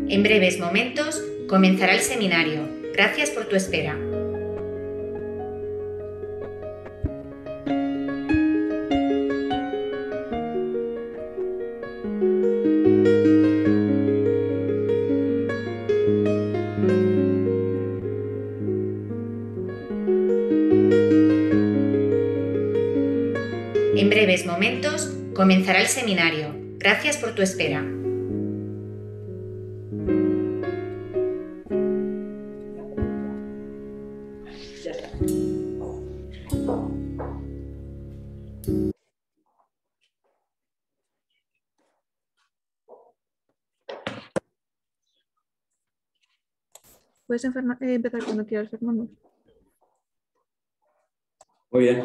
En breves momentos comenzará el seminario. Gracias por tu espera. En breves momentos comenzará el seminario. Gracias por tu espera. Puedes empezar cuando quieras, Fernando. Muy bien.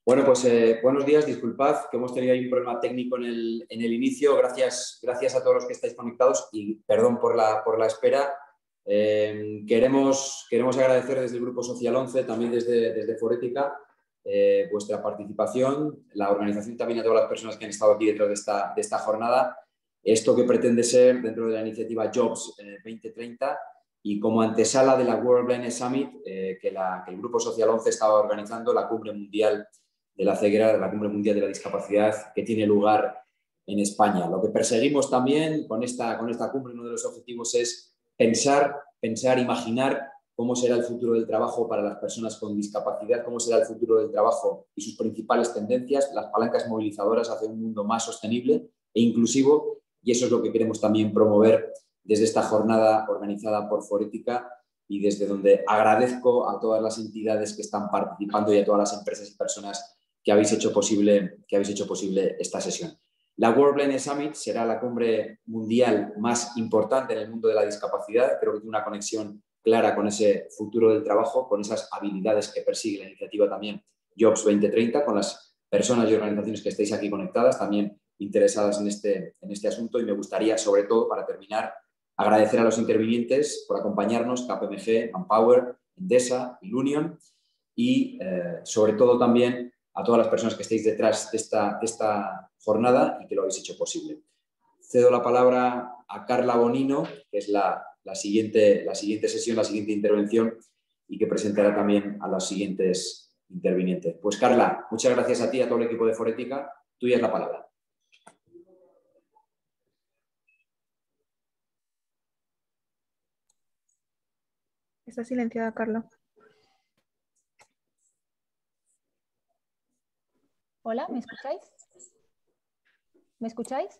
Bueno, pues buenos días. Disculpad que hemos tenido ahí un problema técnico en el inicio. Gracias a todos los que estáis conectados y perdón por la espera. Queremos agradecer desde el Grupo Social 11, también desde Forética, vuestra participación, la organización, también a todas las personas que han estado aquí detrás de esta jornada. Esto que pretende ser dentro de la iniciativa Jobs 2030 y como antesala de la World Blindness Summit que el Grupo Social 11 estaba organizando, la Cumbre Mundial de la Ceguera, la Cumbre Mundial de la Discapacidad, que tiene lugar en España. Lo que perseguimos también con esta cumbre, uno de los objetivos es pensar, imaginar cómo será el futuro del trabajo para las personas con discapacidad, cómo será el futuro del trabajo y sus principales tendencias, las palancas movilizadoras hacia un mundo más sostenible e inclusivo, y eso es lo que queremos también promover desde esta jornada organizada por Forética y desde donde agradezco a todas las entidades que están participando y a todas las empresas y personas que habéis hecho posible esta sesión. La World Blindness Summit será la cumbre mundial más importante en el mundo de la discapacidad. Creo que tiene una conexión clara con ese futuro del trabajo, con esas habilidades que persigue la iniciativa también Jobs 2030, con las personas y organizaciones que estáis aquí conectadas, también interesadas en este asunto. Y me gustaría, sobre todo, para terminar, agradecer a los intervinientes por acompañarnos, KPMG, Manpower, Endesa, Ilunion y, sobre todo, también a todas las personas que estéis detrás de esta jornada y que lo habéis hecho posible. Cedo la palabra a Carla Bonino, que es la siguiente sesión, la siguiente intervención y que presentará también a los siguientes intervinientes. Pues Carla, muchas gracias a ti y a todo el equipo de Forética. Tuya es la palabra. Está silenciada, Carla. Hola, ¿me escucháis? ¿Me escucháis?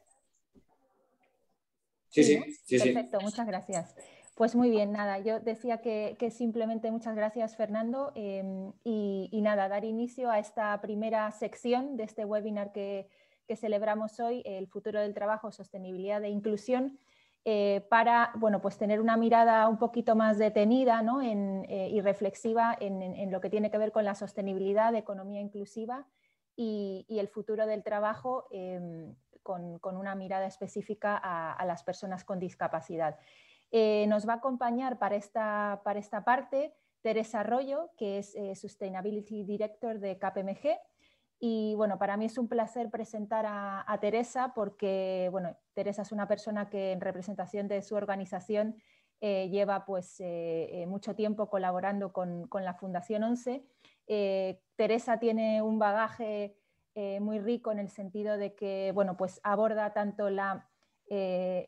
Sí. Perfecto, muchas gracias. Pues muy bien, nada, yo decía que simplemente muchas gracias, Fernando, y nada, dar inicio a esta primera sección de este webinar que celebramos hoy, el futuro del trabajo, sostenibilidad e inclusión, para pues tener una mirada un poquito más detenida, ¿no? Y reflexiva en lo que tiene que ver con la sostenibilidad, economía inclusiva y el futuro del trabajo, con una mirada específica a las personas con discapacidad. Nos va a acompañar para esta parte Teresa Arroyo, que es Sustainability Director de KPMG. Y bueno, para mí es un placer presentar a Teresa porque Teresa es una persona que en representación de su organización lleva mucho tiempo colaborando con la Fundación 11. Teresa tiene un bagaje muy rico en el sentido de que aborda tanto la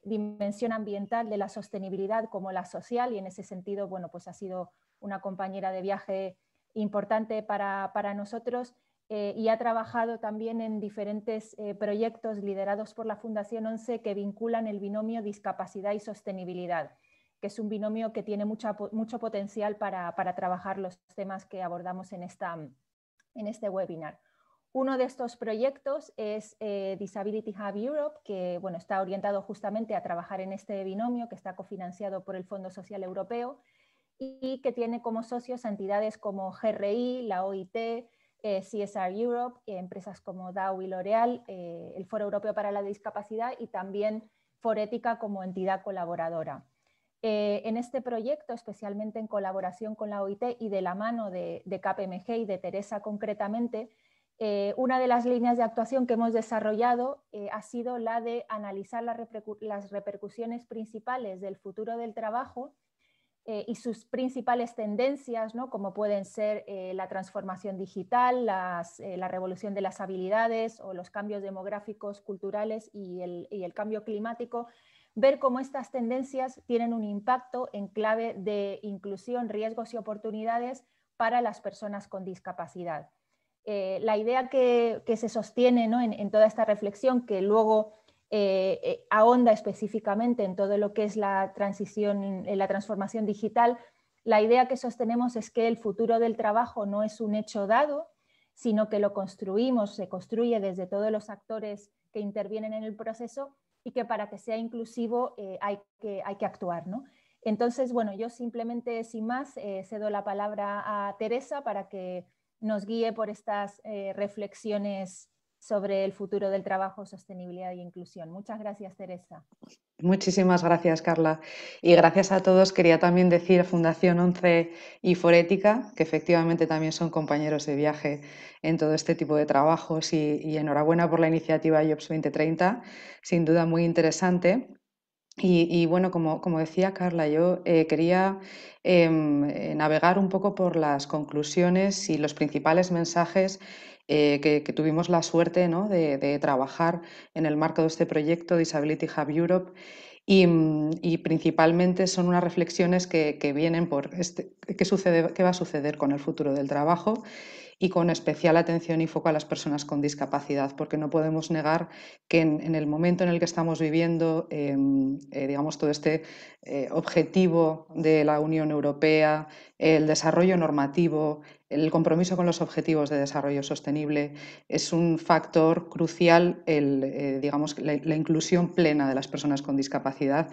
dimensión ambiental de la sostenibilidad como la social, y en ese sentido ha sido una compañera de viaje importante para nosotros, y ha trabajado también en diferentes proyectos liderados por la Fundación 11 que vinculan el binomio discapacidad y sostenibilidad, que es un binomio que tiene mucho potencial para trabajar los temas que abordamos en este webinar. Uno de estos proyectos es Disability Hub Europe, que está orientado justamente a trabajar en este binomio, que está cofinanciado por el Fondo Social Europeo y que tiene como socios a entidades como GRI, la OIT, CSR Europe, empresas como Dow y L'Oréal, el Foro Europeo para la Discapacidad y también Forética como entidad colaboradora. En este proyecto, especialmente en colaboración con la OIT y de la mano de KPMG y de Teresa concretamente, Una de las líneas de actuación que hemos desarrollado ha sido la de analizar las repercusiones principales del futuro del trabajo y sus principales tendencias, ¿no? Como pueden ser la transformación digital, la revolución de las habilidades o los cambios demográficos, culturales y el cambio climático, ver cómo estas tendencias tienen un impacto en clave de inclusión, riesgos y oportunidades para las personas con discapacidad. La idea que se sostiene, ¿no? en toda esta reflexión, que luego ahonda específicamente en todo lo que es la transición, la transformación digital, la idea que sostenemos es que el futuro del trabajo no es un hecho dado, sino que lo construimos, se construye desde todos los actores que intervienen en el proceso y que para que sea inclusivo hay que actuar, ¿no? Entonces, bueno, yo simplemente, sin más, cedo la palabra a Teresa para que nos guíe por estas reflexiones sobre el futuro del trabajo, sostenibilidad e inclusión. Muchas gracias, Teresa. Muchísimas gracias, Carla. Y gracias a todos. Quería también decir a Fundación 11 y Forética, que efectivamente también son compañeros de viaje en todo este tipo de trabajos, y enhorabuena por la iniciativa Jobs 2030, sin duda muy interesante. Y bueno, como decía Carla, yo quería navegar un poco por las conclusiones y los principales mensajes que tuvimos la suerte, ¿no?, de trabajar en el marco de este proyecto Disability Hub Europe. Y principalmente son unas reflexiones que vienen por qué va a suceder con el futuro del trabajo, y con especial atención y foco a las personas con discapacidad, porque no podemos negar que en el momento en el que estamos viviendo, digamos, todo este objetivo de la Unión Europea, el desarrollo normativo, el compromiso con los objetivos de desarrollo sostenible, es un factor crucial digamos, la inclusión plena de las personas con discapacidad.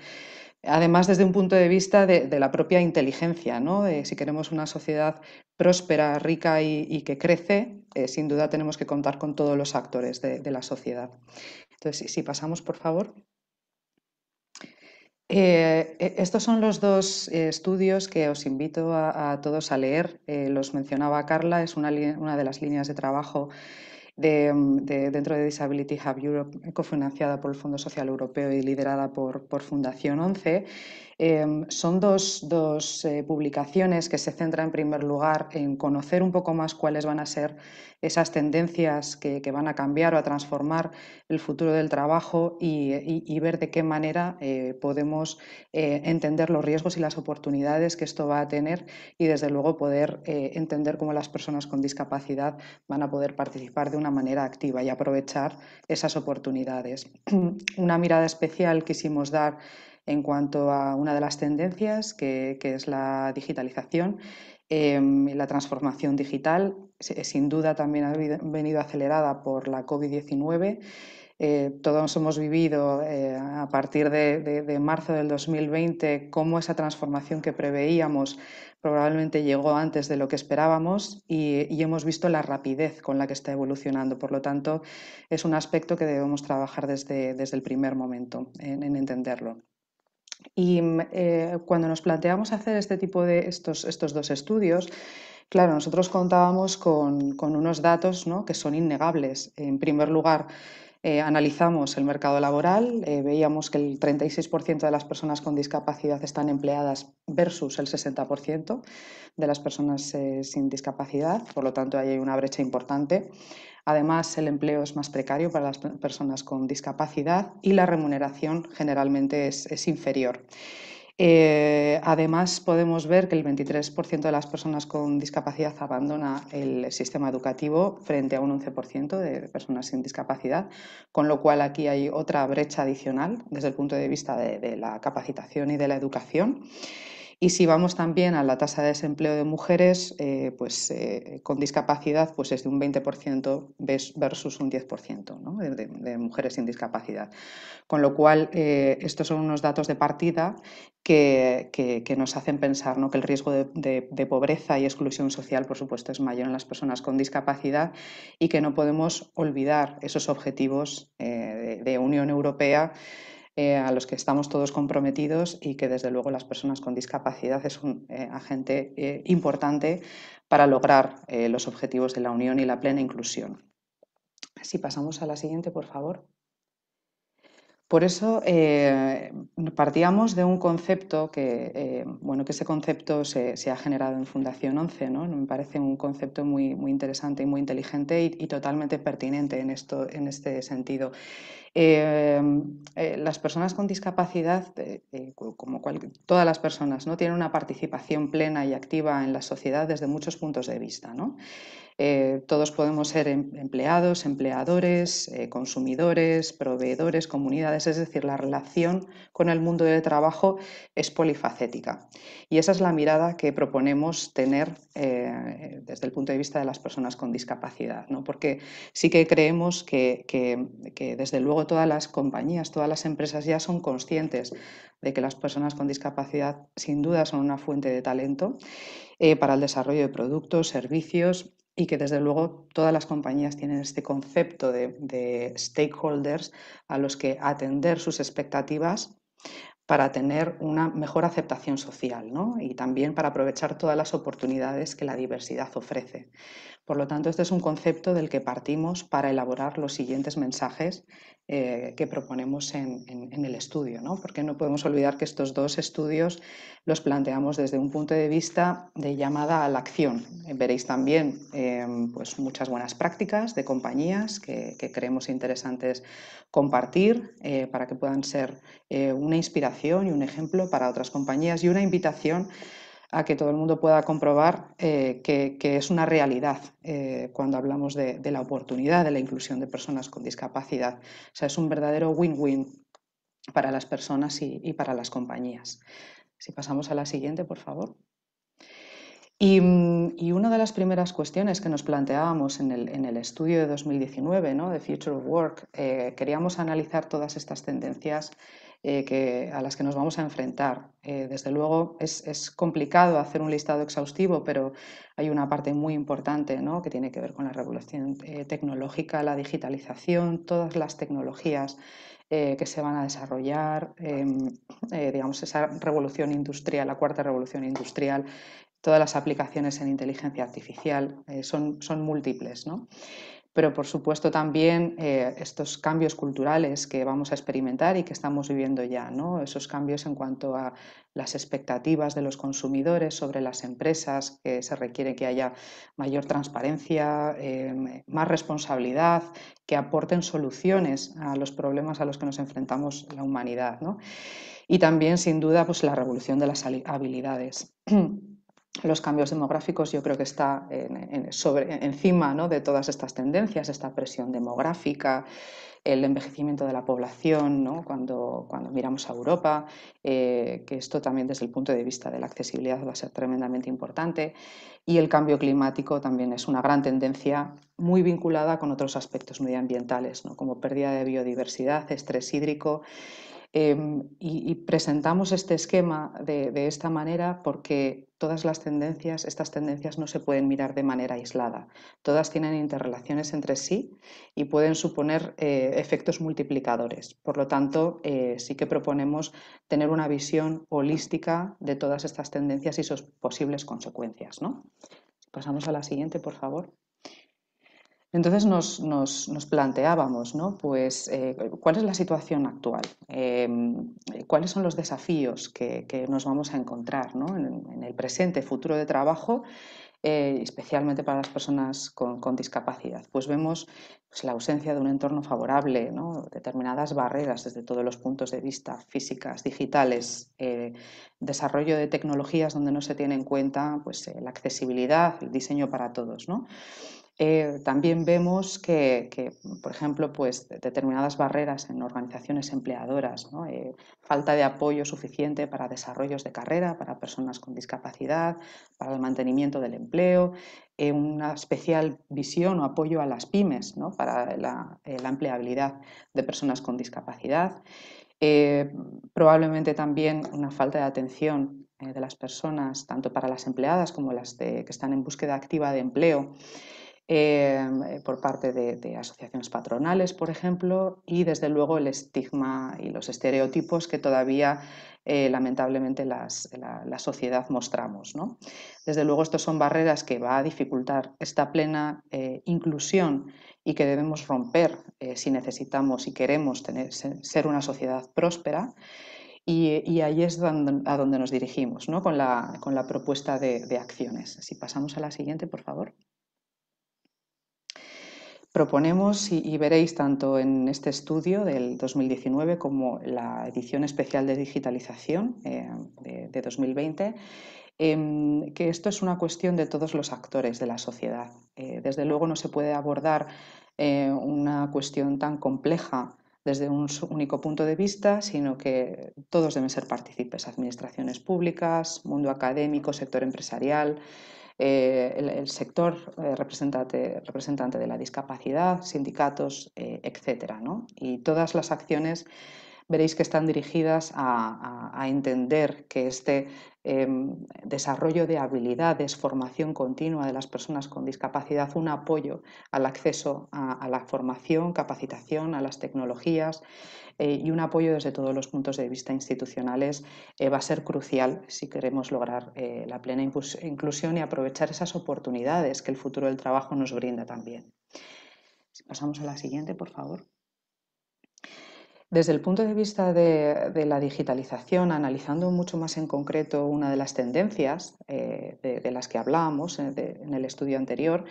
Además, desde un punto de vista de la propia inteligencia, ¿no? Si queremos una sociedad próspera, rica y que crece, sin duda tenemos que contar con todos los actores de la sociedad. Entonces, si pasamos, por favor. Estos son los dos estudios que os invito a todos a leer. Los mencionaba Carla, es una de las líneas de trabajo dentro de Disability Hub Europe, cofinanciada por el Fondo Social Europeo y liderada por Fundación 11. Son dos publicaciones que se centran en primer lugar en conocer un poco más cuáles van a ser esas tendencias que van a cambiar o a transformar el futuro del trabajo, y ver de qué manera podemos entender los riesgos y las oportunidades que esto va a tener, y desde luego poder entender cómo las personas con discapacidad van a poder participar de una manera activa y aprovechar esas oportunidades. Una mirada especial quisimos dar en cuanto a una de las tendencias, que es la digitalización, la transformación digital. Sin duda también ha venido acelerada por la COVID-19. Todos hemos vivido a partir de marzo del 2020 cómo esa transformación que preveíamos probablemente llegó antes de lo que esperábamos, y hemos visto la rapidez con la que está evolucionando. Por lo tanto, es un aspecto que debemos trabajar desde el primer momento en entenderlo. Y cuando nos planteamos hacer este tipo de estos dos estudios, claro, nosotros contábamos con unos datos, ¿no?, que son innegables. En primer lugar, analizamos el mercado laboral, veíamos que el 36% de las personas con discapacidad están empleadas versus el 60% de las personas sin discapacidad, por lo tanto ahí hay una brecha importante. Además, el empleo es más precario para las personas con discapacidad y la remuneración generalmente es inferior. Además, podemos ver que el 23% de las personas con discapacidad abandona el sistema educativo frente a un 11% de personas sin discapacidad, con lo cual aquí hay otra brecha adicional desde el punto de vista de la capacitación y de la educación. Y si vamos también a la tasa de desempleo de mujeres con discapacidad, pues es de un 20% versus un 10%, ¿no?, de mujeres sin discapacidad. Con lo cual, estos son unos datos de partida que nos hacen pensar, ¿no?, que el riesgo de pobreza y exclusión social, por supuesto, es mayor en las personas con discapacidad, y que no podemos olvidar esos objetivos de Unión Europea a los que estamos todos comprometidos, y que desde luego las personas con discapacidad es un agente importante para lograr los objetivos de la Unión y la plena inclusión. Si pasamos a la siguiente, por favor. Por eso partíamos de un concepto que, bueno, que ese concepto se ha generado en Fundación 11, ¿no? Me parece un concepto muy, muy interesante y muy inteligente y totalmente pertinente en este sentido. Las personas con discapacidad, como todas las personas, ¿no? Tienen una participación plena y activa en la sociedad desde muchos puntos de vista, ¿no? Todos podemos ser empleados, empleadores, consumidores, proveedores, comunidades, es decir, la relación con el mundo del trabajo es polifacética. Y esa es la mirada que proponemos tener desde el punto de vista de las personas con discapacidad, ¿no? Porque sí que creemos que desde luego todas las compañías, todas las empresas ya son conscientes de que las personas con discapacidad sin duda son una fuente de talento para el desarrollo de productos, servicios y que desde luego todas las compañías tienen este concepto de stakeholders a los que atender sus expectativas para tener una mejor aceptación social, ¿no? Y también para aprovechar todas las oportunidades que la diversidad ofrece. Por lo tanto, este es un concepto del que partimos para elaborar los siguientes mensajes que proponemos en el estudio, ¿no? Porque no podemos olvidar que estos dos estudios los planteamos desde un punto de vista de llamada a la acción. Veréis también pues muchas buenas prácticas de compañías que creemos interesantes compartir para que puedan ser una inspiración y un ejemplo para otras compañías y una invitación a que todo el mundo pueda comprobar que es una realidad cuando hablamos de la oportunidad de la inclusión de personas con discapacidad. O sea, es un verdadero win-win para las personas y para las compañías. Si pasamos a la siguiente, por favor. Y una de las primeras cuestiones que nos planteábamos en el estudio de 2019, ¿no? de Future of Work, queríamos analizar todas estas tendencias a las que nos vamos a enfrentar. Desde luego es complicado hacer un listado exhaustivo, pero hay una parte muy importante, ¿no? que tiene que ver con la revolución tecnológica, la digitalización, todas las tecnologías que se van a desarrollar, digamos, esa revolución industrial, la cuarta revolución industrial, todas las aplicaciones en inteligencia artificial son múltiples, ¿no? Pero por supuesto también estos cambios culturales que vamos a experimentar y que estamos viviendo ya, ¿no? Esos cambios en cuanto a las expectativas de los consumidores sobre las empresas, que se requiere que haya mayor transparencia, más responsabilidad, que aporten soluciones a los problemas a los que nos enfrentamos la humanidad, ¿no? Y también, sin duda, pues la revolución de las habilidades. Los cambios demográficos yo creo que está encima, ¿no? de todas estas tendencias, esta presión demográfica, el envejecimiento de la población, ¿no? cuando miramos a Europa, que esto también desde el punto de vista de la accesibilidad va a ser tremendamente importante, y el cambio climático también es una gran tendencia muy vinculada con otros aspectos medioambientales, ¿no? como pérdida de biodiversidad, estrés hídrico. Y presentamos este esquema de esta manera porque todas estas tendencias no se pueden mirar de manera aislada. Todas tienen interrelaciones entre sí y pueden suponer efectos multiplicadores. Por lo tanto, sí que proponemos tener una visión holística de todas estas tendencias y sus posibles consecuencias, ¿no? Pasamos a la siguiente, por favor. Entonces nos planteábamos, ¿no? Pues, ¿cuál es la situación actual? ¿Cuáles son los desafíos que nos vamos a encontrar, ¿no? en el presente, futuro de trabajo, especialmente para las personas con discapacidad? Pues vemos pues, la ausencia de un entorno favorable, ¿no? Determinadas barreras desde todos los puntos de vista, físicas, digitales, desarrollo de tecnologías donde no se tiene en cuenta pues, la accesibilidad, el diseño para todos, ¿no? También vemos que, por ejemplo, pues, determinadas barreras en organizaciones empleadoras, ¿no? Falta de apoyo suficiente para desarrollos de carrera para personas con discapacidad, para el mantenimiento del empleo, una especial visión o apoyo a las pymes, ¿no? para la empleabilidad de personas con discapacidad. Probablemente también una falta de atención de las personas, tanto para las empleadas como las que están en búsqueda activa de empleo, por parte de asociaciones patronales, por ejemplo, y desde luego el estigma y los estereotipos que todavía lamentablemente la sociedad mostramos, ¿no? Desde luego estos son barreras que va a dificultar esta plena inclusión y que debemos romper si necesitamos y queremos ser una sociedad próspera. Y ahí es a donde nos dirigimos, ¿no? con la propuesta de acciones. Si pasamos a la siguiente, por favor. Proponemos, y veréis tanto en este estudio del 2019 como la edición especial de digitalización de 2020, que esto es una cuestión de todos los actores de la sociedad. Desde luego no se puede abordar una cuestión tan compleja desde un único punto de vista, sino que todos deben ser partícipes: administraciones públicas, mundo académico, sector empresarial, el sector representante de la discapacidad, sindicatos, etcétera, ¿no? Y todas las acciones veréis que están dirigidas a entender que este desarrollo de habilidades, formación continua de las personas con discapacidad, un apoyo al acceso a la formación, capacitación, a las tecnologías y un apoyo desde todos los puntos de vista institucionales va a ser crucial si queremos lograr la plena inclusión y aprovechar esas oportunidades que el futuro del trabajo nos brinda también. Si pasamos a la siguiente, por favor. Desde el punto de vista de la digitalización, analizando mucho más en concreto una de las tendencias de las que hablábamos en el estudio anterior,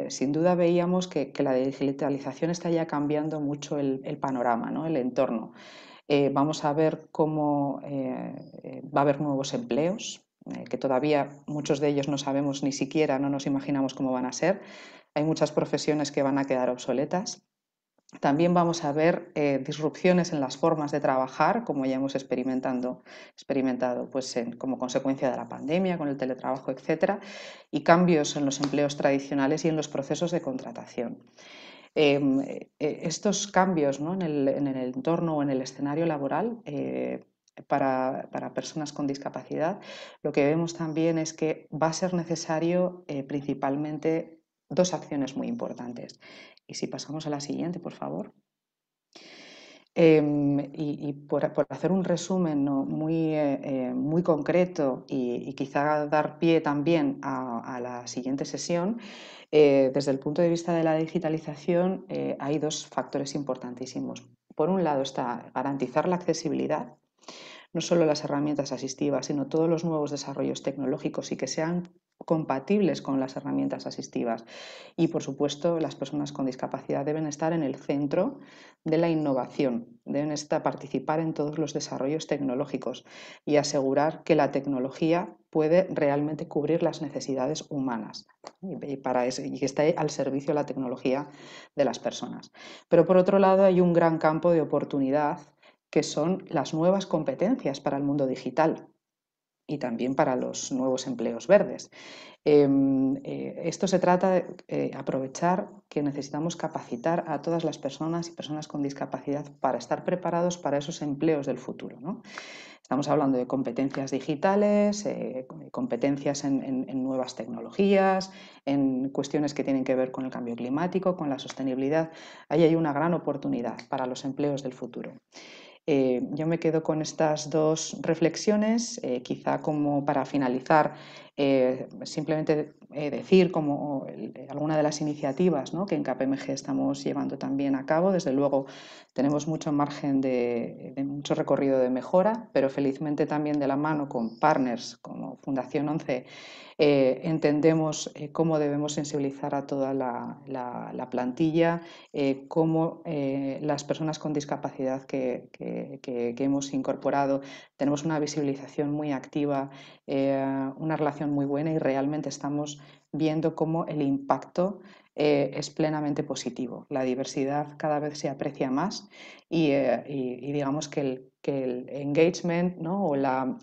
sin duda veíamos que la digitalización está ya cambiando mucho el panorama, ¿no? El entorno. Vamos a ver cómo va a haber nuevos empleos, que todavía muchos de ellos no sabemos ni siquiera, no nos imaginamos cómo van a ser. Hay muchas profesiones que van a quedar obsoletas. También vamos a ver disrupciones en las formas de trabajar, como ya hemos experimentado pues, como consecuencia de la pandemia, con el teletrabajo, etcétera, y cambios en los empleos tradicionales y en los procesos de contratación. Estos cambios, ¿no? en el entorno o en el escenario laboral para personas con discapacidad, lo que vemos también es que va a ser necesario principalmente dos acciones muy importantes. Y si pasamos a la siguiente, por favor. Y por hacer un resumen, ¿no? muy concreto y quizá dar pie también a la siguiente sesión, desde el punto de vista de la digitalización hay dos factores importantísimos. Por un lado está garantizar la accesibilidad, no solo las herramientas asistivas, sino todos los nuevos desarrollos tecnológicos y que sean compatibles con las herramientas asistivas. Y, por supuesto, las personas con discapacidad deben estar en el centro de la innovación, deben participar en todos los desarrollos tecnológicos y asegurar que la tecnología puede realmente cubrir las necesidades humanas y que esté al servicio de la tecnología de las personas. Pero, por otro lado, hay un gran campo de oportunidad que son las nuevas competencias para el mundo digital y también para los nuevos empleos verdes. Esto se trata de aprovechar que necesitamos capacitar a todas las personas y personas con discapacidad para estar preparados para esos empleos del futuro, ¿no? Estamos hablando de competencias digitales, competencias en nuevas tecnologías, en cuestiones que tienen que ver con el cambio climático, con la sostenibilidad. Ahí hay una gran oportunidad para los empleos del futuro. Yo me quedo con estas dos reflexiones, quizá como para finalizar, simplemente decir como alguna de las iniciativas, ¿no? que en KPMG estamos llevando también a cabo. Desde luego tenemos mucho margen de mucho recorrido de mejora, pero felizmente también de la mano con partners como Fundación 11 entendemos cómo debemos sensibilizar a toda la plantilla, cómo las personas con discapacidad que hemos incorporado tenemos una visibilización muy activa, una relación muy buena y realmente estamos viendo cómo el impacto es plenamente positivo. La diversidad cada vez se aprecia más y digamos que el engagement, ¿no? o la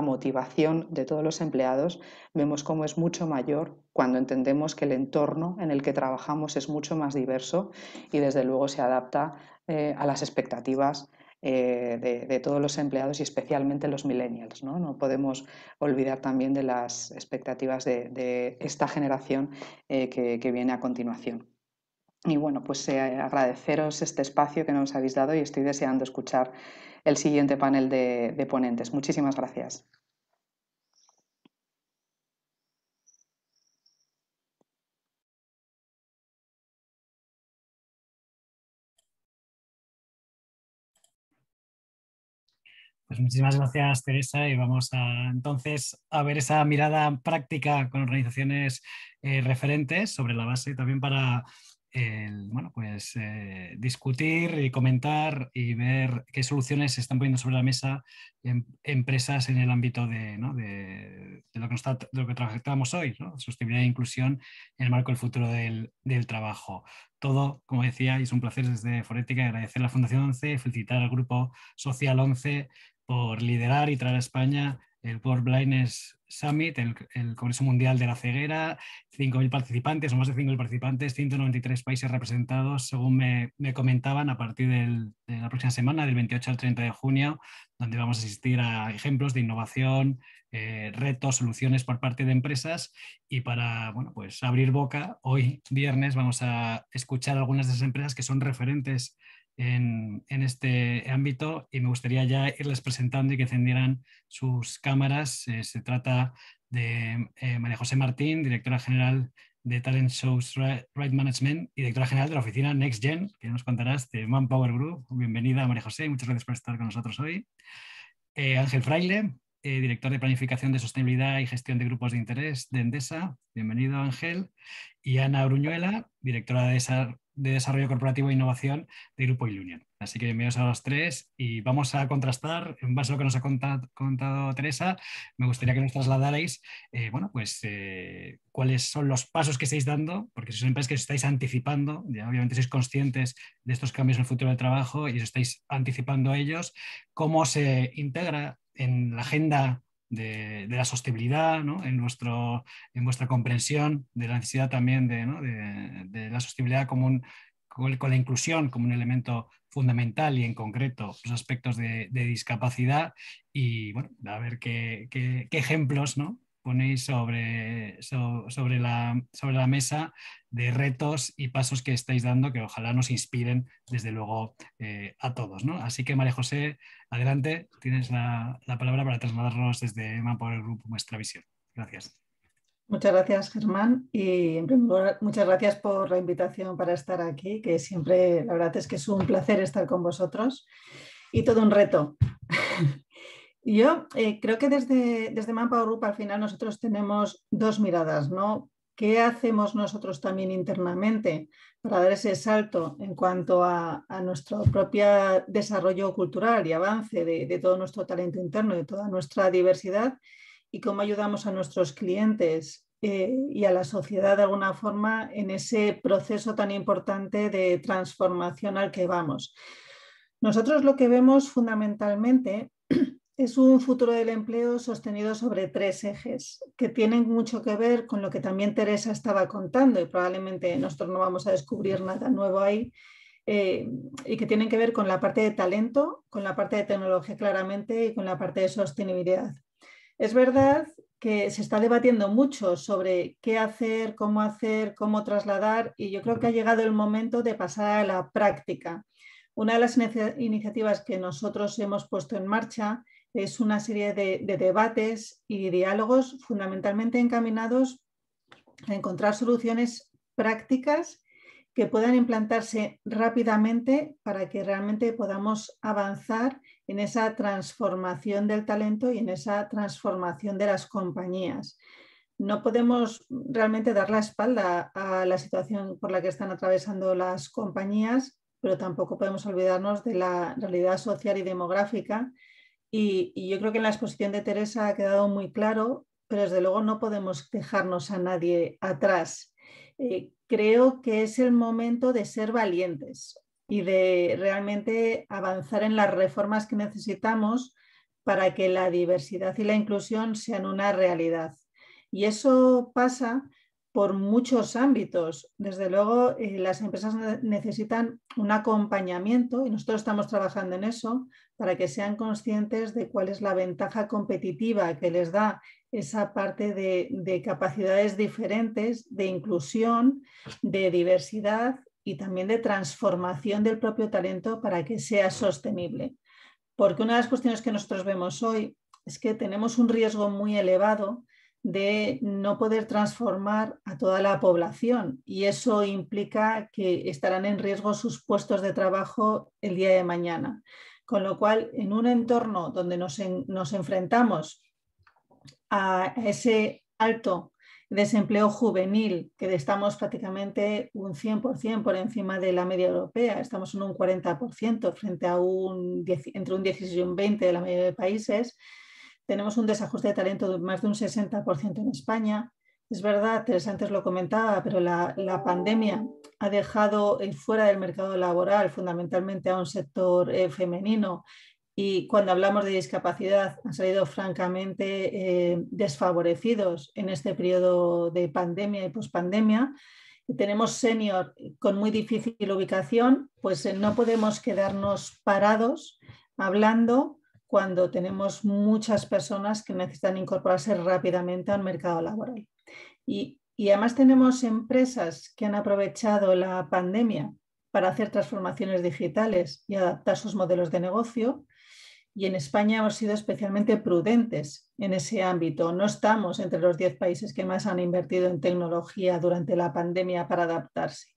motivación de todos los empleados vemos cómo es mucho mayor cuando entendemos que el entorno en el que trabajamos es mucho más diverso y desde luego se adapta a las expectativas de todos los empleados y especialmente los millennials, ¿no? No podemos olvidar también de las expectativas de esta generación que viene a continuación. Y bueno, pues agradeceros este espacio que nos habéis dado y estoy deseando escuchar el siguiente panel de ponentes. Muchísimas gracias. Pues muchísimas gracias, Teresa, y vamos entonces a ver esa mirada práctica con organizaciones referentes sobre la base también para discutir y comentar y ver qué soluciones se están poniendo sobre la mesa empresas en el ámbito de lo que tratamos hoy, ¿no? Sostenibilidad e inclusión en el marco del futuro del trabajo. Todo, como decía, y es un placer desde Forética agradecer a la Fundación 11, felicitar al Grupo Social 11 por liderar y traer a España el World Blindness Summit, el Congreso Mundial de la Ceguera, 5.000 participantes o más de 5.000 participantes, 193 países representados, según me comentaban, a partir de la próxima semana, del 28 al 30 de junio, donde vamos a asistir a ejemplos de innovación, retos, soluciones por parte de empresas. Y para pues abrir boca, hoy viernes vamos a escuchar algunas de esas empresas que son referentes en este ámbito, y me gustaría ya irles presentando y que encendieran sus cámaras. Se trata de María José Martín, directora general de Talent Shows Right Management y directora general de la oficina NextGen, que nos contarás, de Manpower Group. Bienvenida, María José, y muchas gracias por estar con nosotros hoy. Ángel Fraile, director de Planificación de Sostenibilidad y Gestión de Grupos de Interés de Endesa. Bienvenido, Ángel. Y Ana Bruñuela, directora de Desarrollo Corporativo e Innovación de Grupo Ilunion. Así que bienvenidos a los tres y vamos a contrastar, en base a lo que nos ha contado Teresa. Me gustaría que nos trasladarais cuáles son los pasos que estáis dando, porque sois empresas que os estáis anticipando, ya obviamente sois conscientes de estos cambios en el futuro del trabajo y os estáis anticipando a ellos. ¿Cómo se integra en la agenda de la sostenibilidad, ¿no? en vuestra comprensión de la necesidad también de la sostenibilidad con la inclusión como un elemento fundamental, y en concreto los aspectos de discapacidad? Y bueno, a ver qué ejemplos, ¿no?, ponéis sobre la mesa de retos y pasos que estáis dando, que ojalá nos inspiren desde luego a todos, ¿no? Así que, María José, adelante, tienes la palabra para trasladarnos desde Manpower Group nuestra visión. Gracias. Muchas gracias, Germán, y en primer lugar, muchas gracias por la invitación para estar aquí, que siempre, la verdad es que es un placer estar con vosotros y todo un reto. Yo creo que desde Manpower Group al final nosotros tenemos dos miradas, ¿no? ¿Qué hacemos nosotros también internamente para dar ese salto en cuanto a nuestro propio desarrollo cultural y avance de todo nuestro talento interno, de toda nuestra diversidad? Y cómo ayudamos a nuestros clientes y a la sociedad de alguna forma en ese proceso tan importante de transformación al que vamos. Nosotros lo que vemos fundamentalmente es un futuro del empleo sostenido sobre tres ejes que tienen mucho que ver con lo que también Teresa estaba contando, y probablemente nosotros no vamos a descubrir nada nuevo ahí, y que tienen que ver con la parte de talento, con la parte de tecnología claramente y con la parte de sostenibilidad. Es verdad que se está debatiendo mucho sobre qué hacer, cómo trasladar, y yo creo que ha llegado el momento de pasar a la práctica. Una de las iniciativas que nosotros hemos puesto en marcha es una serie de debates y diálogos fundamentalmente encaminados a encontrar soluciones prácticas que puedan implantarse rápidamente para que realmente podamos avanzar en esa transformación del talento y en esa transformación de las compañías. No podemos realmente dar la espalda a la situación por la que están atravesando las compañías, pero tampoco podemos olvidarnos de la realidad social y demográfica. Y yo creo que en la exposición de Teresa ha quedado muy claro, pero desde luego no podemos dejarnos a nadie atrás. Creo que es el momento de ser valientes y de realmente avanzar en las reformas que necesitamos para que la diversidad y la inclusión sean una realidad. Y eso pasa por muchos ámbitos. Desde luego, las empresas necesitan un acompañamiento y nosotros estamos trabajando en eso para que sean conscientes de cuál es la ventaja competitiva que les da esa parte de capacidades diferentes, de inclusión, de diversidad y también de transformación del propio talento para que sea sostenible. Porque una de las cuestiones que nosotros vemos hoy es que tenemos un riesgo muy elevado de no poder transformar a toda la población y eso implica que estarán en riesgo sus puestos de trabajo el día de mañana. Con lo cual, en un entorno donde nos enfrentamos a ese alto desempleo juvenil, que estamos prácticamente un 100% por encima de la media europea, estamos en un 40% frente a entre un 16 y un 20% de la mayoría de países. Tenemos un desajuste de talento de más de un 60% en España. Es verdad, Teresa antes lo comentaba, pero la pandemia ha dejado fuera del mercado laboral fundamentalmente a un sector femenino y cuando hablamos de discapacidad han salido francamente desfavorecidos en este periodo de pandemia y pospandemia. Tenemos senior con muy difícil ubicación, pues no podemos quedarnos parados hablando cuando tenemos muchas personas que necesitan incorporarse rápidamente al mercado laboral. Y además tenemos empresas que han aprovechado la pandemia para hacer transformaciones digitales y adaptar sus modelos de negocio. Y en España hemos sido especialmente prudentes en ese ámbito. No estamos entre los 10 países que más han invertido en tecnología durante la pandemia para adaptarse.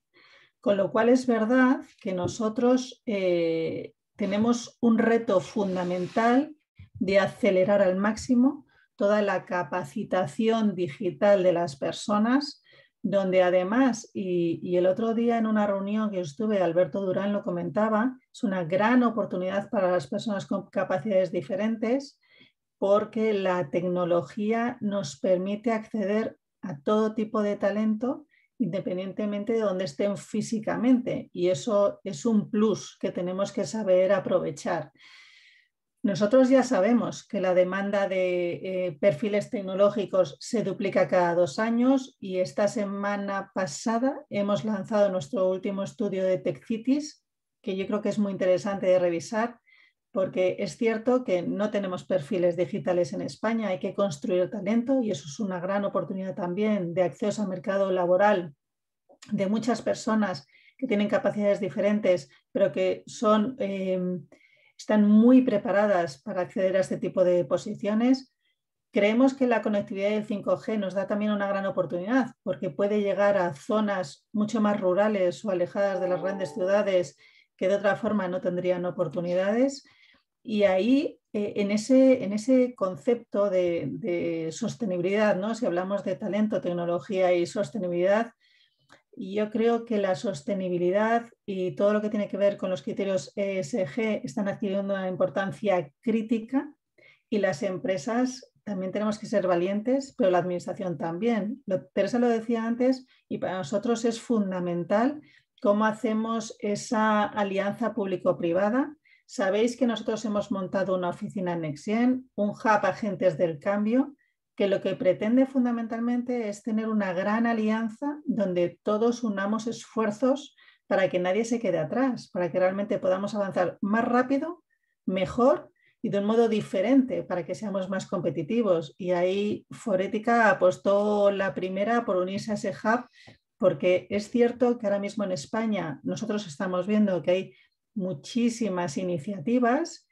Con lo cual es verdad que nosotros tenemos un reto fundamental de acelerar al máximo toda la capacitación digital de las personas, donde además, y el otro día en una reunión que estuve, Alberto Durán lo comentaba, es una gran oportunidad para las personas con capacidades diferentes porque la tecnología nos permite acceder a todo tipo de talento independientemente de dónde estén físicamente y eso es un plus que tenemos que saber aprovechar. Nosotros ya sabemos que la demanda de perfiles tecnológicos se duplica cada 2 años y esta semana pasada hemos lanzado nuestro último estudio de TechCities, que yo creo que es muy interesante de revisar porque es cierto que no tenemos perfiles digitales en España, hay que construir talento y eso es una gran oportunidad también de acceso al mercado laboral de muchas personas que tienen capacidades diferentes, pero que están muy preparadas para acceder a este tipo de posiciones. Creemos que la conectividad del 5G nos da también una gran oportunidad porque puede llegar a zonas mucho más rurales o alejadas de las grandes ciudades que de otra forma no tendrían oportunidades. Y ahí, en ese concepto de sostenibilidad, ¿no? Si hablamos de talento, tecnología y sostenibilidad, yo creo que la sostenibilidad y todo lo que tiene que ver con los criterios ESG están adquiriendo una importancia crítica y las empresas también tenemos que ser valientes, pero la administración también. Teresa lo decía antes y para nosotros es fundamental cómo hacemos esa alianza público-privada. Sabéis que nosotros hemos montado una oficina en Nexien, un hub agentes del cambio, que lo que pretende fundamentalmente es tener una gran alianza donde todos unamos esfuerzos para que nadie se quede atrás, para que realmente podamos avanzar más rápido, mejor y de un modo diferente para que seamos más competitivos. Y ahí Forética apostó la primera por unirse a ese hub, porque es cierto que ahora mismo en España nosotros estamos viendo que hay muchísimas iniciativas,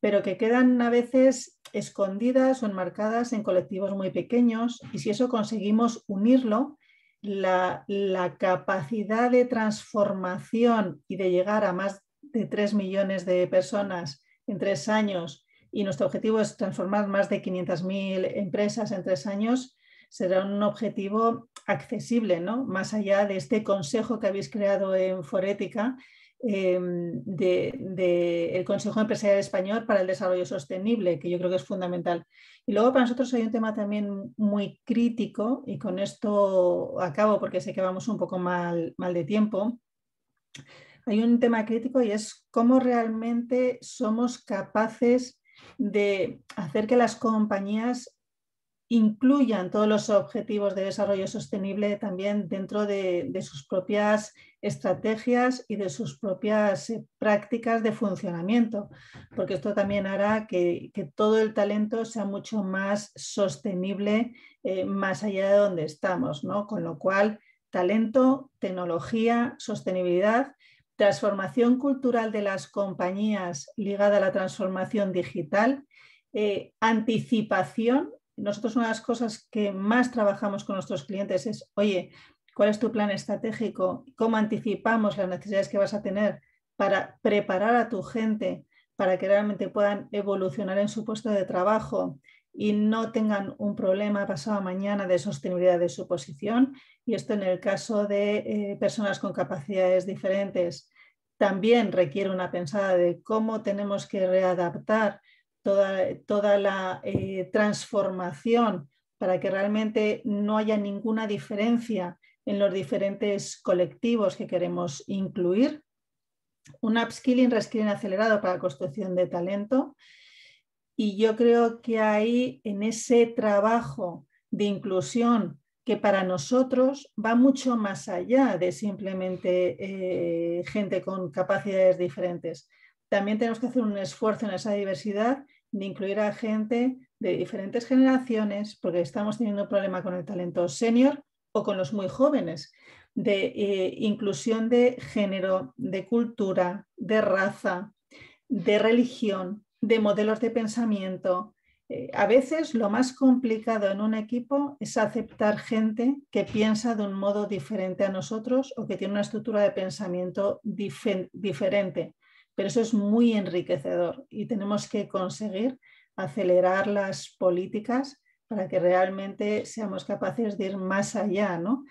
pero que quedan a veces escondidas o enmarcadas en colectivos muy pequeños y si eso conseguimos unirlo, la capacidad de transformación y de llegar a más de 3 millones de personas en 3 años y nuestro objetivo es transformar más de 500.000 empresas en 3 años, será un objetivo accesible, ¿no? Más allá de este consejo que habéis creado en Forética, del Consejo Empresarial Español para el Desarrollo Sostenible, que yo creo que es fundamental. Y luego para nosotros hay un tema también muy crítico, y con esto acabo porque sé que vamos un poco mal de tiempo. Hay un tema crítico y es cómo realmente somos capaces de hacer que las compañías incluyan todos los objetivos de desarrollo sostenible también dentro de sus propias estrategias y de sus propias prácticas de funcionamiento, porque esto también hará que todo el talento sea mucho más sostenible más allá de donde estamos, ¿no? Con lo cual, talento, tecnología, sostenibilidad, transformación cultural de las compañías ligada a la transformación digital, anticipación. Nosotros una de las cosas que más trabajamos con nuestros clientes es, oye, ¿cuál es tu plan estratégico? ¿Cómo anticipamos las necesidades que vas a tener para preparar a tu gente para que realmente puedan evolucionar en su puesto de trabajo y no tengan un problema pasado mañana de sostenibilidad de su posición? Y esto en el caso de personas con capacidades diferentes también requiere una pensada de cómo tenemos que readaptar toda la transformación para que realmente no haya ninguna diferencia en los diferentes colectivos que queremos incluir. Un upskilling, reskilling acelerado para la construcción de talento. Y yo creo que ahí, en ese trabajo de inclusión, que para nosotros va mucho más allá de simplemente gente con capacidades diferentes. También tenemos que hacer un esfuerzo en esa diversidad de incluir a gente de diferentes generaciones, porque estamos teniendo un problema con el talento senior o con los muy jóvenes, de inclusión de género, de cultura, de raza, de religión, de modelos de pensamiento. A veces lo más complicado en un equipo es aceptar gente que piensa de un modo diferente a nosotros o que tiene una estructura de pensamiento diferente. Pero eso es muy enriquecedor y tenemos que conseguir acelerar las políticas para que realmente seamos capaces de ir más allá, ¿no?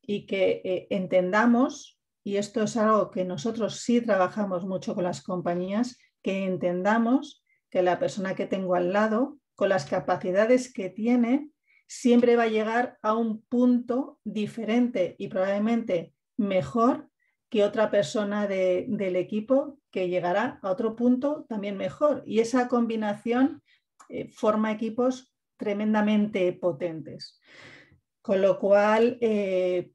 Y que entendamos, y esto es algo que nosotros sí trabajamos mucho con las compañías, que entendamos que la persona que tengo al lado, con las capacidades que tiene, siempre va a llegar a un punto diferente y probablemente mejor que otra persona del equipo que llegará a otro punto también mejor. Y esa combinación forma equipos tremendamente potentes. Con lo cual, ¿qué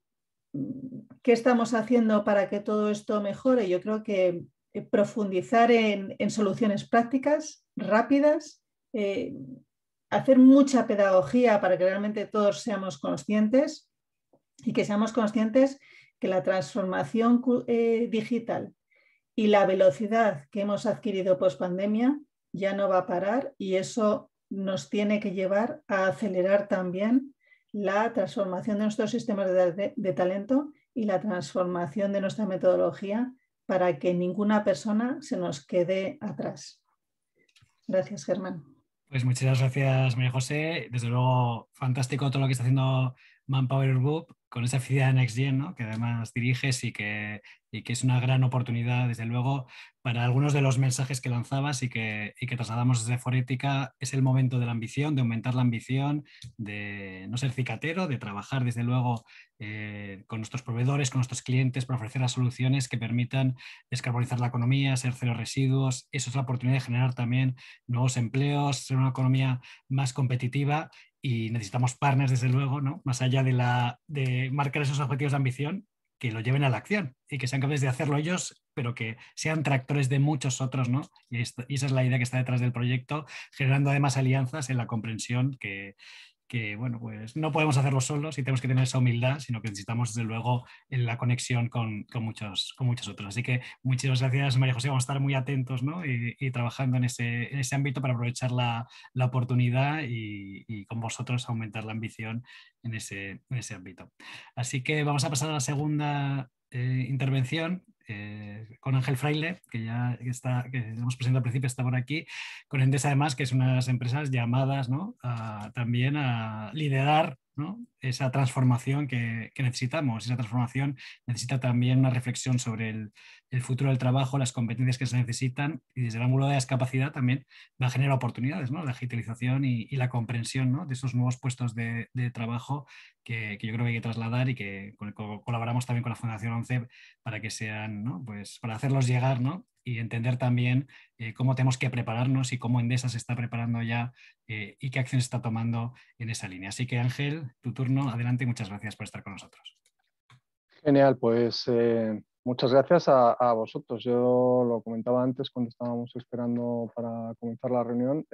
estamos haciendo para que todo esto mejore? Yo creo que profundizar en soluciones prácticas, rápidas, hacer mucha pedagogía para que realmente todos seamos conscientes y que seamos conscientes que la transformación digital y la velocidad que hemos adquirido post pandemia ya no va a parar y eso nos tiene que llevar a acelerar también la transformación de nuestros sistemas de talento y la transformación de nuestra metodología para que ninguna persona se nos quede atrás. Gracias, Germán. Pues muchas gracias, María José. Desde luego, fantástico todo lo que está haciendo Manpower Group con esa oficina Next Gen, ¿no? Que además diriges y que es una gran oportunidad, desde luego, para algunos de los mensajes que lanzabas y que trasladamos desde Forética. Es el momento de la ambición, de aumentar la ambición, de no ser cicatero, de trabajar, desde luego, con nuestros proveedores, con nuestros clientes, para ofrecer las soluciones que permitan descarbonizar la economía, ser cero residuos. Eso es la oportunidad de generar también nuevos empleos, ser una economía más competitiva. Y necesitamos partners, desde luego, ¿no? Más allá de marcar esos objetivos de ambición, que lo lleven a la acción y que sean capaces de hacerlo ellos, pero que sean tractores de muchos otros, ¿no? Y esa es la idea que está detrás del proyecto, generando además alianzas en la comprensión que bueno, pues no podemos hacerlo solos y tenemos que tener esa humildad, sino que necesitamos, desde luego, en la conexión con muchos otros. Así que muchas gracias, María José. Vamos a estar muy atentos, ¿no? y trabajando en ese ámbito para aprovechar la oportunidad y con vosotros aumentar la ambición en ese ámbito. Así que vamos a pasar a la segunda intervención con Ángel Fraile, que ya que hemos presentado al principio, está por aquí, con Endesa además, que es una de las empresas llamadas, ¿no? También a liderar, ¿no? Esa transformación que necesitamos. Esa transformación necesita también una reflexión sobre el futuro del trabajo, las competencias que se necesitan, y desde el ángulo de la discapacidad también va a generar oportunidades, ¿no? La digitalización y la comprensión, ¿no? De esos nuevos puestos de trabajo que yo creo que hay que trasladar y que colaboramos también con la Fundación ONCE para que sean, ¿no? Pues para hacerlos llegar, ¿no? y entender también cómo tenemos que prepararnos y cómo Endesa se está preparando ya y qué acciones está tomando en esa línea. Así que Ángel, tu turno, adelante y muchas gracias por estar con nosotros. Genial, pues muchas gracias a vosotros. Yo lo comentaba antes cuando estábamos esperando para comenzar la reunión.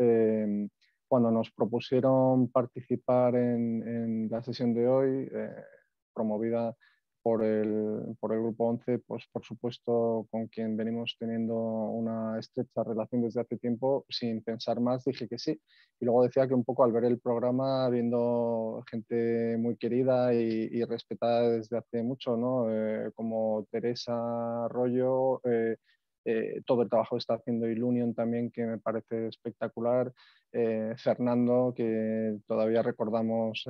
Cuando nos propusieron participar en la sesión de hoy, promovida por el Grupo 11, pues por supuesto con quien venimos teniendo una estrecha relación desde hace tiempo, sin pensar más dije que sí. Y luego decía que un poco al ver el programa, viendo gente muy querida y respetada desde hace mucho, ¿no? Como Teresa Arroyo, todo el trabajo que está haciendo Ilunion también, que me parece espectacular. Fernando, que todavía recordamos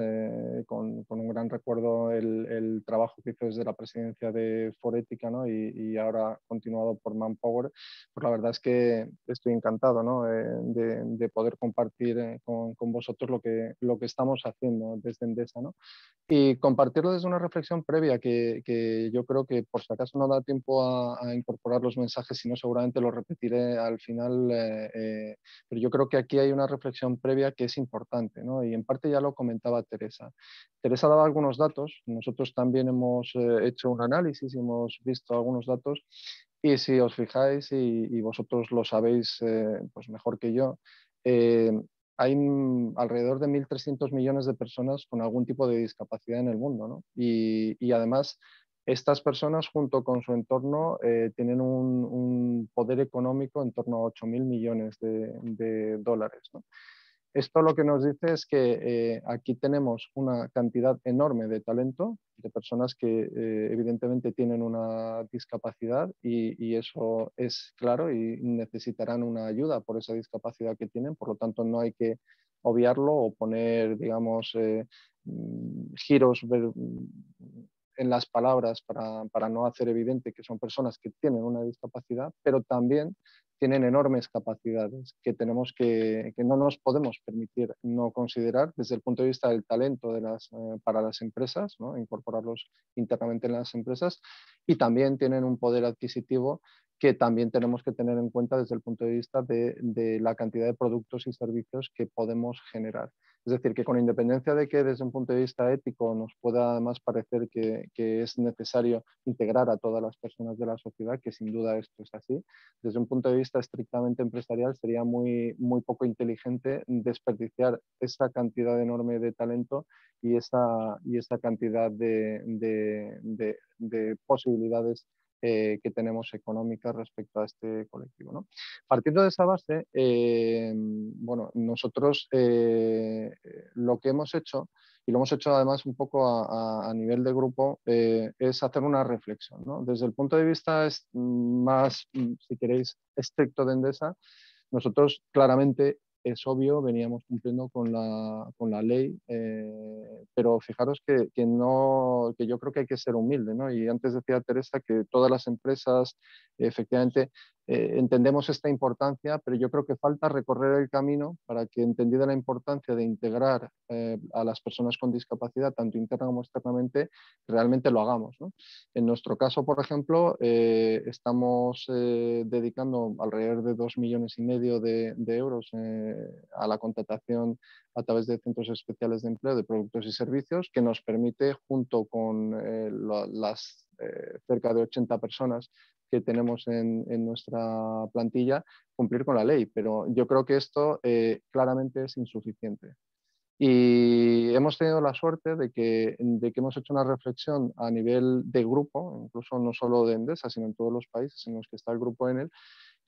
con un gran recuerdo el trabajo que hizo desde la presidencia de Forética, ¿no? y ahora continuado por Manpower, pues la verdad es que estoy encantado, ¿no? de poder compartir con vosotros lo que estamos haciendo desde Endesa, ¿no? Y compartirlo desde una reflexión previa que yo creo que por si acaso no da tiempo a incorporar los mensajes, sino seguramente lo repetiré al final, pero yo creo que aquí hay una reflexión previa que es importante, ¿no? Y en parte ya lo comentaba Teresa. Teresa daba algunos datos, nosotros también hemos hecho un análisis y hemos visto algunos datos y si os fijáis y vosotros lo sabéis pues mejor que yo, hay alrededor de 1.300 millones de personas con algún tipo de discapacidad en el mundo, ¿no? Y además, estas personas, junto con su entorno, tienen un poder económico en torno a 8.000 millones de dólares, ¿no? Esto lo que nos dice es que aquí tenemos una cantidad enorme de talento, de personas que evidentemente tienen una discapacidad y eso es claro y necesitarán una ayuda por esa discapacidad que tienen, por lo tanto no hay que obviarlo o poner, digamos, giros en las palabras para no hacer evidente que son personas que tienen una discapacidad, pero también tienen enormes capacidades que tenemos que no nos podemos permitir no considerar desde el punto de vista del talento para las empresas, ¿no? Incorporarlos internamente en las empresas, y también tienen un poder adquisitivo que también tenemos que tener en cuenta desde el punto de vista de la cantidad de productos y servicios que podemos generar. Es decir, que con independencia de que desde un punto de vista ético nos pueda además parecer que es necesario integrar a todas las personas de la sociedad, que sin duda esto es así, desde un punto de vista estrictamente empresarial sería muy poco inteligente desperdiciar esa cantidad enorme de talento y esa cantidad de posibilidades que tenemos económicas respecto a este colectivo, ¿no? Partiendo de esa base, bueno, nosotros lo que hemos hecho, y lo hemos hecho además un poco a nivel de grupo, es hacer una reflexión, ¿no? Desde el punto de vista más, si queréis, estricto de Endesa, nosotros claramente es obvio, veníamos cumpliendo con la ley, pero fijaros que yo creo que hay que ser humilde, ¿no? Y antes decía Teresa que todas las empresas efectivamente entendemos esta importancia, pero yo creo que falta recorrer el camino para que, entendida la importancia de integrar a las personas con discapacidad, tanto interna como externamente, realmente lo hagamos, ¿no? En nuestro caso, por ejemplo, estamos dedicando alrededor de 2,5 millones de euros a la contratación a través de centros especiales de empleo de productos y servicios, que nos permite, junto con las cerca de 80 personas que tenemos en nuestra plantilla, cumplir con la ley. Pero yo creo que esto claramente es insuficiente. Y hemos tenido la suerte de que hemos hecho una reflexión a nivel de grupo, incluso no solo de Endesa, sino en todos los países en los que está el grupo Enel,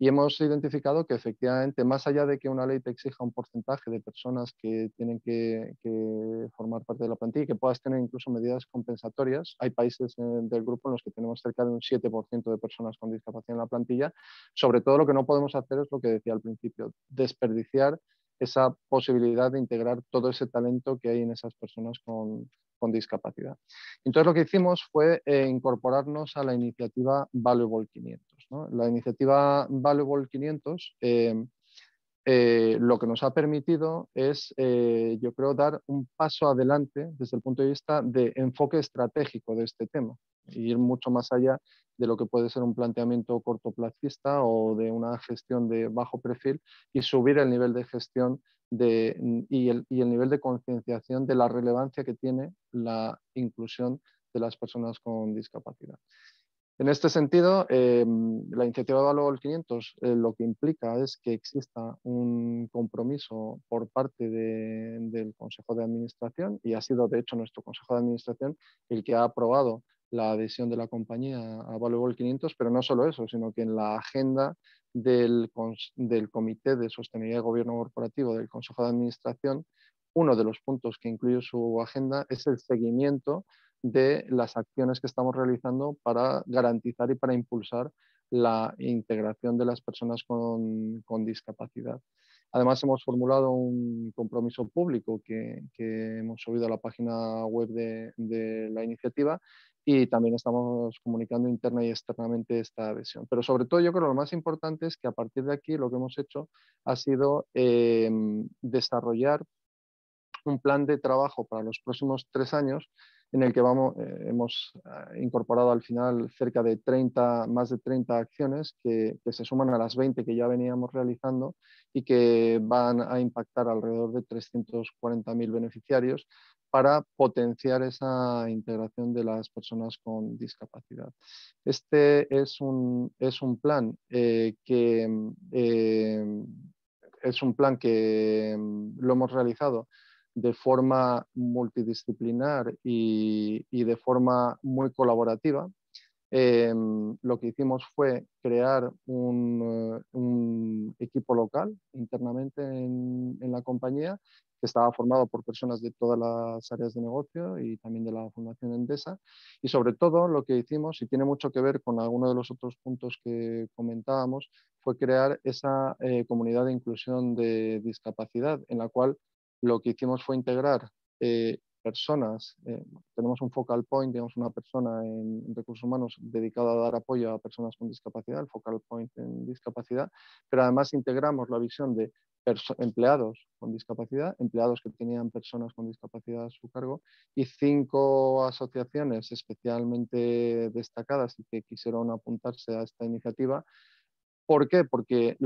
y hemos identificado que efectivamente, más allá de que una ley te exija un porcentaje de personas que tienen que formar parte de la plantilla y que puedas tener incluso medidas compensatorias, hay países del grupo en los que tenemos cerca de un 7% de personas con discapacidad en la plantilla. Sobre todo lo que no podemos hacer es lo que decía al principio, desperdiciar esa posibilidad de integrar todo ese talento que hay en esas personas con discapacidad. Entonces lo que hicimos fue incorporarnos a la iniciativa Valuable 500, ¿no? La iniciativa Valuable 500 lo que nos ha permitido es, yo creo, dar un paso adelante desde el punto de vista de enfoque estratégico de este tema. ir mucho más allá de lo que puede ser un planteamiento cortoplacista o de una gestión de bajo perfil y subir el nivel de gestión y el nivel de concienciación de la relevancia que tiene la inclusión de las personas con discapacidad. En este sentido, la iniciativa Evaluable 500 lo que implica es que exista un compromiso por parte del Consejo de Administración, y ha sido de hecho nuestro Consejo de Administración el que ha aprobado la adhesión de la compañía a Evaluable 500, pero no solo eso, sino que en la agenda del Comité de Sostenibilidad y Gobierno Corporativo del Consejo de Administración, uno de los puntos que incluye su agenda es el seguimiento de las acciones que estamos realizando para garantizar y para impulsar la integración de las personas con discapacidad. Además, hemos formulado un compromiso público que hemos subido a la página web de la iniciativa, y también estamos comunicando interna y externamente esta adhesión. Pero sobre todo yo creo que lo más importante es que a partir de aquí lo que hemos hecho ha sido desarrollar un plan de trabajo para los próximos 3 años en el que hemos incorporado al final cerca de más de 30 acciones que se suman a las 20 que ya veníamos realizando y que van a impactar alrededor de 340.000 beneficiarios para potenciar esa integración de las personas con discapacidad. Este es un plan que lo hemos realizado de forma multidisciplinar y de forma muy colaborativa. Lo que hicimos fue crear un equipo local internamente en la compañía, que estaba formado por personas de todas las áreas de negocio y también de la Fundación Endesa. Y sobre todo lo que hicimos, y tiene mucho que ver con algunos de los otros puntos que comentábamos, fue crear esa comunidad de inclusión de discapacidad, en la cual lo que hicimos fue integrar personas. Tenemos un focal point, digamos, una persona en recursos humanos dedicada a dar apoyo a personas con discapacidad, el focal point en discapacidad, pero además integramos la visión de empleados con discapacidad, empleados que tenían personas con discapacidad a su cargo, y 5 asociaciones especialmente destacadas y que quisieron apuntarse a esta iniciativa. ¿Por qué? Porque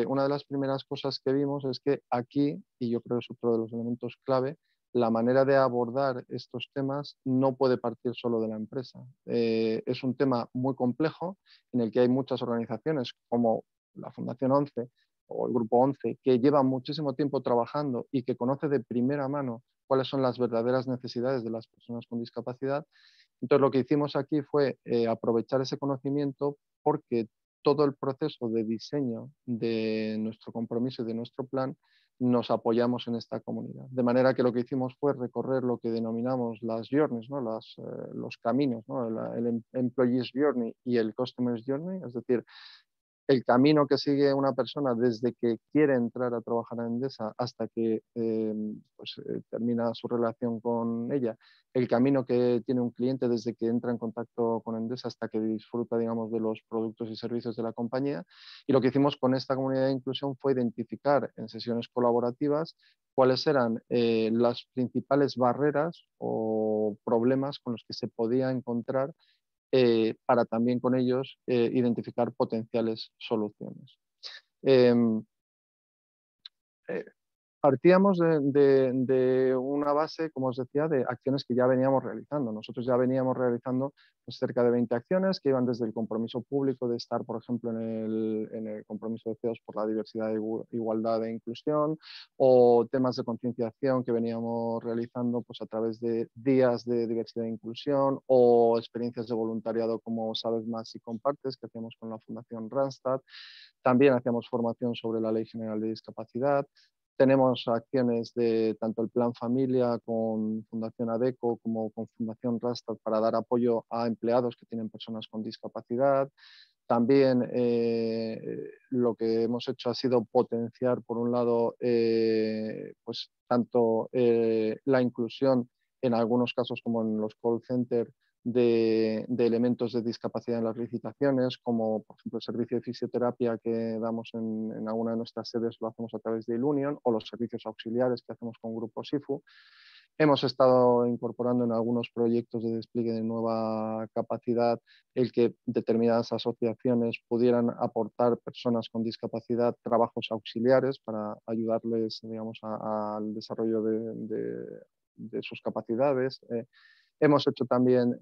una de las primeras cosas que vimos es que aquí, y yo creo que es otro de los elementos clave, la manera de abordar estos temas no puede partir solo de la empresa. Es un tema muy complejo en el que hay muchas organizaciones como la Fundación 11 o el Grupo 11 que llevan muchísimo tiempo trabajando y que conoce de primera mano cuáles son las verdaderas necesidades de las personas con discapacidad. Entonces lo que hicimos aquí fue aprovechar ese conocimiento, porque todo el proceso de diseño de nuestro compromiso y de nuestro plan nos apoyamos en esta comunidad. De manera que lo que hicimos fue recorrer lo que denominamos las journeys, ¿no? Los caminos, ¿no? El Employee's Journey y el Customer's Journey, es decir, el camino que sigue una persona desde que quiere entrar a trabajar en Endesa hasta que termina su relación con ella, el camino que tiene un cliente desde que entra en contacto con Endesa hasta que disfruta, digamos, de los productos y servicios de la compañía. Y lo que hicimos con esta comunidad de inclusión fue identificar en sesiones colaborativas cuáles eran las principales barreras o problemas con los que se podía encontrar, para también con ellos identificar potenciales soluciones. Partíamos de una base, como os decía, de acciones que ya veníamos realizando. Nosotros ya veníamos realizando pues, cerca de 20 acciones que iban desde el compromiso público de estar, por ejemplo, en el compromiso de CEOs por la diversidad, igualdad e inclusión, o temas de concienciación que veníamos realizando pues, a través de días de diversidad e inclusión, o experiencias de voluntariado como Sabes Más y Compartes, que hacíamos con la Fundación Randstad. También hacíamos formación sobre la Ley General de Discapacidad. Tenemos acciones de tanto el Plan Familia con Fundación ADECO como con Fundación Randstad para dar apoyo a empleados que tienen personas con discapacidad. También lo que hemos hecho ha sido potenciar, por un lado, pues, tanto la inclusión en algunos casos como en los call centers de elementos de discapacidad en las licitaciones, como por ejemplo el servicio de fisioterapia que damos en alguna de nuestras sedes, lo hacemos a través de Ilunion, o los servicios auxiliares que hacemos con Grupo SIFU. Hemos estado incorporando en algunos proyectos de despliegue de nueva capacidad el que determinadas asociaciones pudieran aportar personas con discapacidad trabajos auxiliares para ayudarles, digamos, al desarrollo de sus capacidades. Hemos hecho también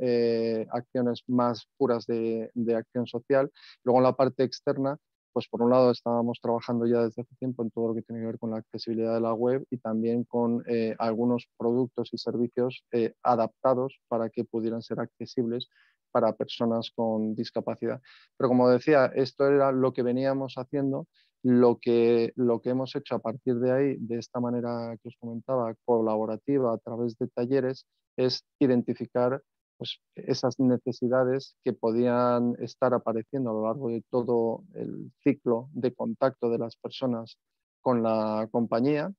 acciones más puras de acción social. Luego en la parte externa, pues por un lado estábamos trabajando ya desde hace tiempo en todo lo que tiene que ver con la accesibilidad de la web y también con algunos productos y servicios adaptados para que pudieran ser accesibles para personas con discapacidad. Pero como decía, esto era lo que veníamos haciendo. Lo que hemos hecho a partir de ahí, de esta manera que os comentaba, colaborativa a través de talleres, es identificar pues, esas necesidades que podían estar apareciendo a lo largo de todo el ciclo de contacto de las personas con la compañía,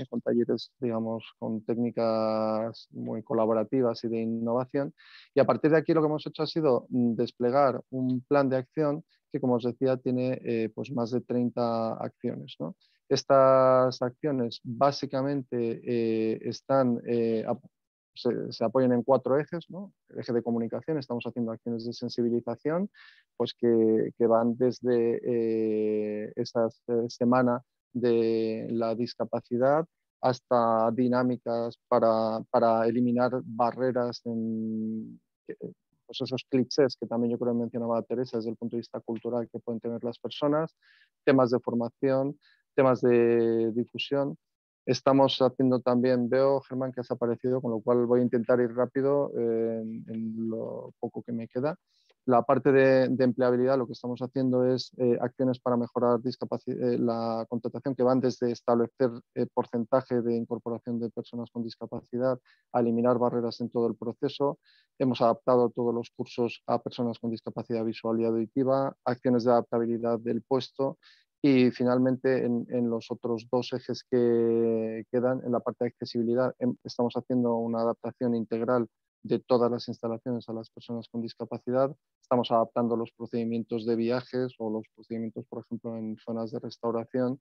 con talleres, digamos, con técnicas muy colaborativas y de innovación. Y a partir de aquí lo que hemos hecho ha sido desplegar un plan de acción que, como os decía, tiene pues más de 30 acciones, ¿no? Estas acciones básicamente se apoyan en 4 ejes, ¿no? El eje de comunicación, estamos haciendo acciones de sensibilización, pues que van desde esa semana de la discapacidad hasta dinámicas para eliminar barreras en pues esos clichés que también yo creo que mencionaba Teresa desde el punto de vista cultural que pueden tener las personas, temas de formación, temas de difusión. Estamos haciendo también, veo, Germán, que has aparecido, con lo cual voy a intentar ir rápido en lo poco que me queda. La parte de empleabilidad, lo que estamos haciendo es acciones para mejorar la contratación que van desde establecer porcentaje de incorporación de personas con discapacidad a eliminar barreras en todo el proceso. Hemos adaptado todos los cursos a personas con discapacidad visual y auditiva, acciones de adaptabilidad del puesto. Y finalmente, en los otros 2 ejes que quedan, en la parte de accesibilidad, estamos haciendo una adaptación integral de todas las instalaciones a las personas con discapacidad. Estamos adaptando los procedimientos de viajes o los procedimientos, por ejemplo, en zonas de restauración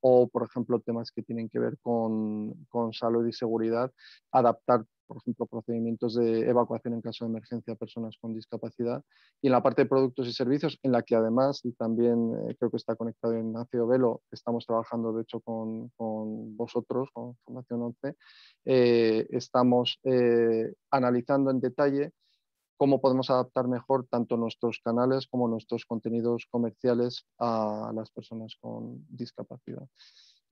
o, por ejemplo, temas que tienen que ver con salud y seguridad, adaptar, por ejemplo, procedimientos de evacuación en caso de emergencia a personas con discapacidad. Y en la parte de productos y servicios, en la que además, y también creo que está conectado Ignacio Velo, estamos trabajando de hecho con vosotros, con Fundación 11, estamos analizando en detalle cómo podemos adaptar mejor tanto nuestros canales como nuestros contenidos comerciales a las personas con discapacidad.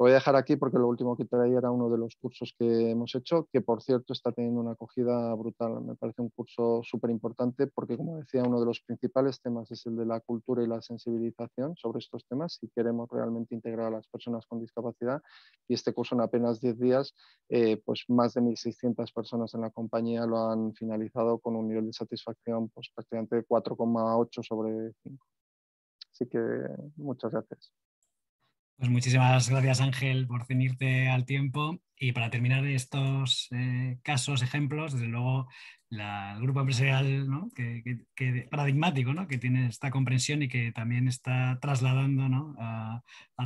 Lo voy a dejar aquí porque lo último que traía era uno de los cursos que hemos hecho, que por cierto está teniendo una acogida brutal. Me parece un curso súper importante porque, como decía, uno de los principales temas es el de la cultura y la sensibilización sobre estos temas si queremos realmente integrar a las personas con discapacidad. Y este curso en apenas 10 días, pues más de 1.600 personas en la compañía lo han finalizado con un nivel de satisfacción pues prácticamente de 4,8 sobre 5. Así que muchas gracias. Pues muchísimas gracias, Ángel, por ceñirte al tiempo. Y para terminar estos casos, ejemplos, desde luego el grupo empresarial, ¿no? que paradigmático, ¿no? Que tiene esta comprensión y que también está trasladando, ¿no? a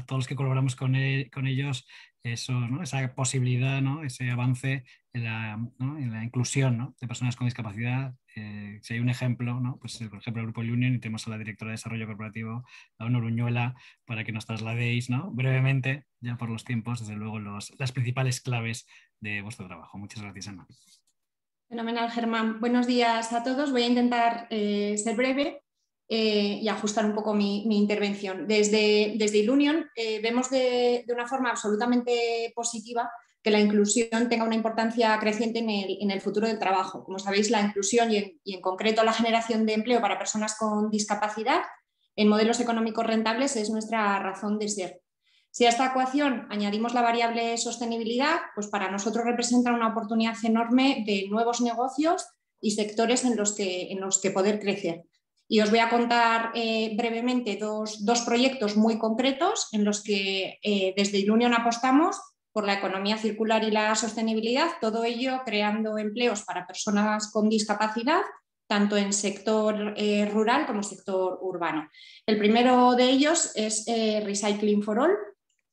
todos los que colaboramos con ellos eso, ¿no? Esa posibilidad, ¿no? Ese avance en la inclusión, ¿no? de personas con discapacidad. Si hay un ejemplo, ¿no? Pues por ejemplo el Grupo Union, y tenemos a la directora de Desarrollo Corporativo, a Uruñuela, para que nos trasladéis, ¿no? brevemente, ya por los tiempos, desde luego las principales claves de vuestro trabajo. Muchas gracias, Ana. Fenomenal, Germán. Buenos días a todos. Voy a intentar ser breve y ajustar un poco mi intervención. Desde Ilunion vemos de una forma absolutamente positiva que la inclusión tenga una importancia creciente en el futuro del trabajo. Como sabéis, la inclusión y en concreto la generación de empleo para personas con discapacidad en modelos económicos rentables es nuestra razón de ser. Si a esta ecuación añadimos la variable sostenibilidad, pues para nosotros representa una oportunidad enorme de nuevos negocios y sectores en los que poder crecer. Y os voy a contar brevemente dos proyectos muy concretos en los que desde Ilunion apostamos por la economía circular y la sostenibilidad, todo ello creando empleos para personas con discapacidad, tanto en sector rural como sector urbano. El primero de ellos es Recycling for All,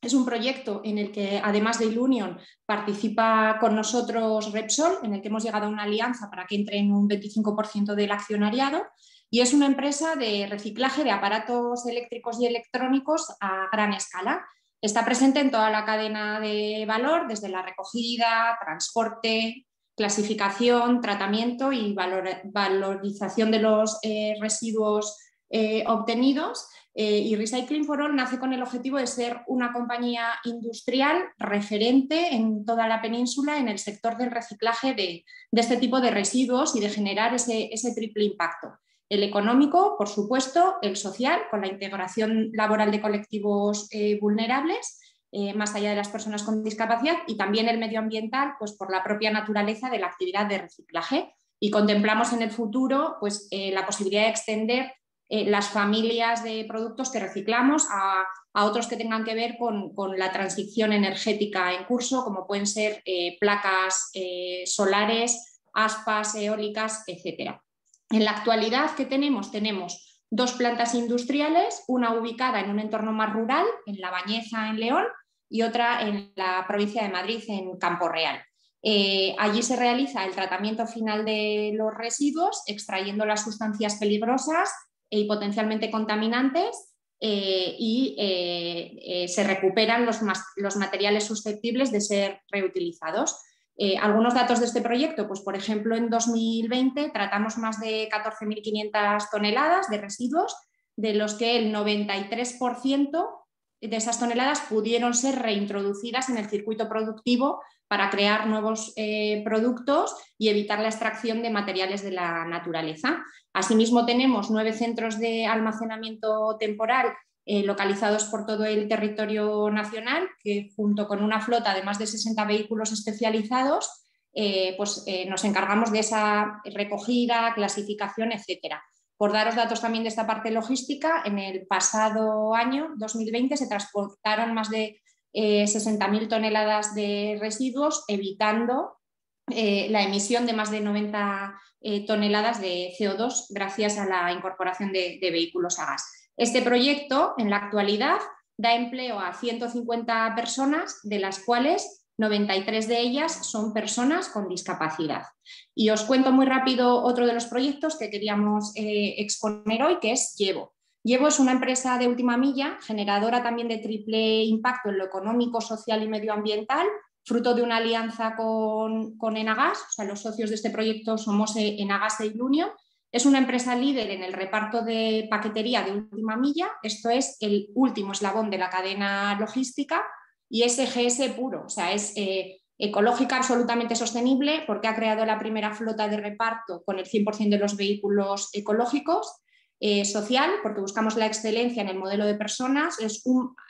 Es un proyecto en el que, además de Ilunion, participa con nosotros Repsol, en el que hemos llegado a una alianza para que entre en un 25% del accionariado, y es una empresa de reciclaje de aparatos eléctricos y electrónicos a gran escala. Está presente en toda la cadena de valor, desde la recogida, transporte, clasificación, tratamiento y valorización de los residuos obtenidos. Y Recycling for All nace con el objetivo de ser una compañía industrial referente en toda la península en el sector del reciclaje de este tipo de residuos y de generar ese triple impacto. El económico, por supuesto, el social, con la integración laboral de colectivos vulnerables, más allá de las personas con discapacidad, y también el medioambiental, pues por la propia naturaleza de la actividad de reciclaje. Y contemplamos en el futuro pues, la posibilidad de extender las familias de productos que reciclamos a otros que tengan que ver con la transición energética en curso, como pueden ser placas solares, aspas eólicas, etc. En la actualidad, ¿qué tenemos? Tenemos 2 plantas industriales, una ubicada en un entorno más rural, en La Bañeza, en León, y otra en la provincia de Madrid, en Campo Real. Allí se realiza el tratamiento final de los residuos, extrayendo las sustancias peligrosas y potencialmente contaminantes, se recuperan los materiales susceptibles de ser reutilizados. Algunos datos de este proyecto, pues por ejemplo en 2020 tratamos más de 14.500 toneladas de residuos, de los que el 93% de esas toneladas pudieron ser reintroducidas en el circuito productivo para crear nuevos productos y evitar la extracción de materiales de la naturaleza. Asimismo, tenemos 9 centros de almacenamiento temporal localizados por todo el territorio nacional, que junto con una flota de más de 60 vehículos especializados, nos encargamos de esa recogida, clasificación, etcétera. Por daros datos también de esta parte logística, en el pasado año, 2020, se transportaron más de 60.000 toneladas de residuos, evitando la emisión de más de 90 toneladas de CO2 gracias a la incorporación de vehículos a gas. Este proyecto, en la actualidad, da empleo a 150 personas, de las cuales 93 de ellas son personas con discapacidad. Y os cuento muy rápido otro de los proyectos que queríamos exponer hoy, que es Llevo. Llevo es una empresa de última milla, generadora también de triple impacto en lo económico, social y medioambiental, fruto de una alianza con Enagas. O sea, los socios de este proyecto somos Enagas e Ilunion. Es una empresa líder en el reparto de paquetería de última milla. Esto es el último eslabón de la cadena logística y es EGS puro. O sea, es ecológica, absolutamente sostenible, porque ha creado la primera flota de reparto con el 100% de los vehículos ecológicos. Social, porque buscamos la excelencia en el modelo de personas.